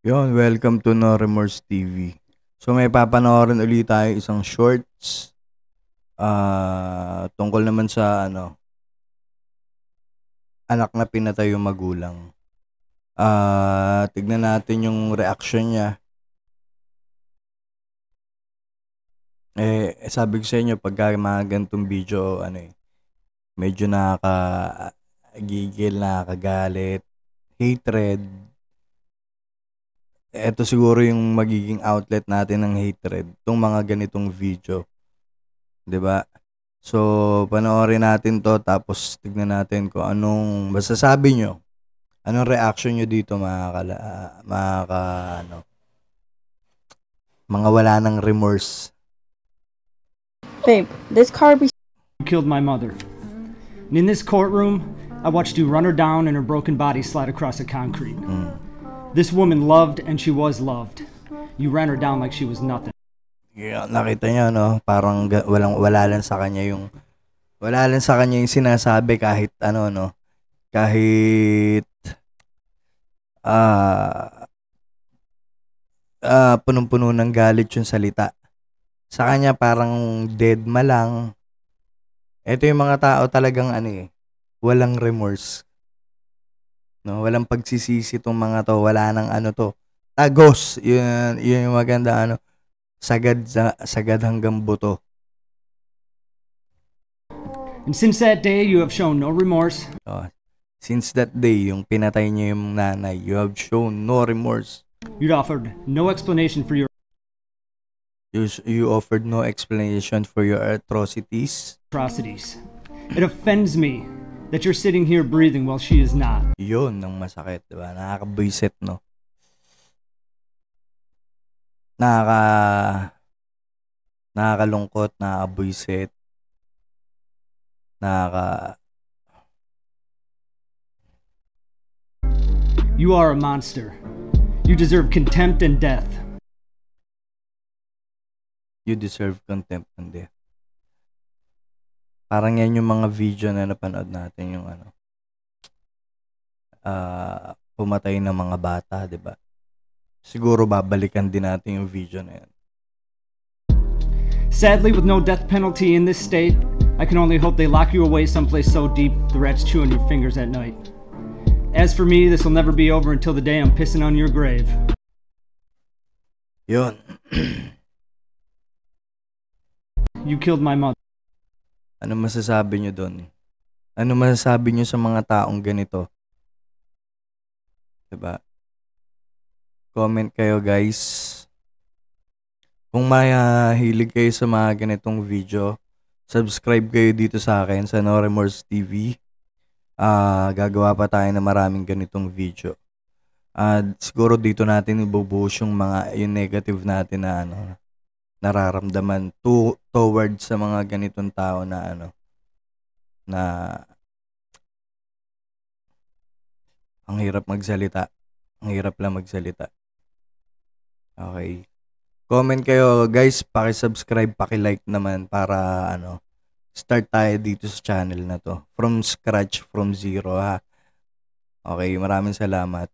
Yun, welcome to No Remorse TV. So may papanoorin ulit tayo isang shorts tungkol naman sa anak na pinatay yung magulang. Tignan natin yung reaction niya. Sabi ko sa inyo, pagka mga ganitong video, medyo nakakagigil, nakakagalit, hatred. Ito siguro yung magiging outlet natin ng hatred, itong mga ganitong video. 'Di ba? So, panoorin natin 'to tapos tignan natin kung anong masasabi nyo. Anong reaction nyo dito mga wala ng remorse. Babe, this car be... You killed my mother. And in this courtroom, I watched you run her down and her broken body slide across the concrete. This woman loved and she was loved. You ran her down like she was nothing. Yeah, nakita niyo no, parang wala lang sa kanya yung sinasabi kahit kahit punong-puno ng galit yung salita. Sa kanya parang deadma lang. Ito yung mga tao talagang walang remorse. No, walang pagsisisi tong mga to, wala nang to. Tagos, yun yung maganda sagad hanggang buto. And since that day, you have shown no remorse. Since that day, yung pinatay niya yung nanay, you have shown no remorse. You offered no explanation for your You offered no explanation for your atrocities. It offends me that you're sitting here breathing while she is not. Yun ang masakit, diba? Nakakabwisit, no? Nakakalungkot, nakakabwisit. You are a monster. You deserve contempt and death. You deserve contempt and death. Parang yan yung mga video na napanood natin, yung pumatay ng mga bata, diba? Siguro babalikan din natin yung video na yan. Sadly, with no death penalty in this state, I can only hope they lock you away someplace so deep the rats chew on your fingers at night. As for me, this will never be over until the day I'm pissing on your grave. Yun. You killed my mother. Ano masasabi nyo doon? Ano masasabi nyo sa mga taong ganito? Diba? Comment kayo, guys. Kung mahilig kayo sa mga ganitong video, subscribe kayo dito sa akin sa No Remorse TV. Gagawa pa tayo ng maraming ganitong video. Siguro dito natin ibubuhos yung negative natin na nararamdaman towards sa mga ganitong tao na na ang hirap magsalita. Ang hirap lang magsalita. Okay. Comment kayo, guys, paki-subscribe, paki-like naman para start tayo dito sa channel na to. From scratch, from zero, ha. Okay, maraming salamat.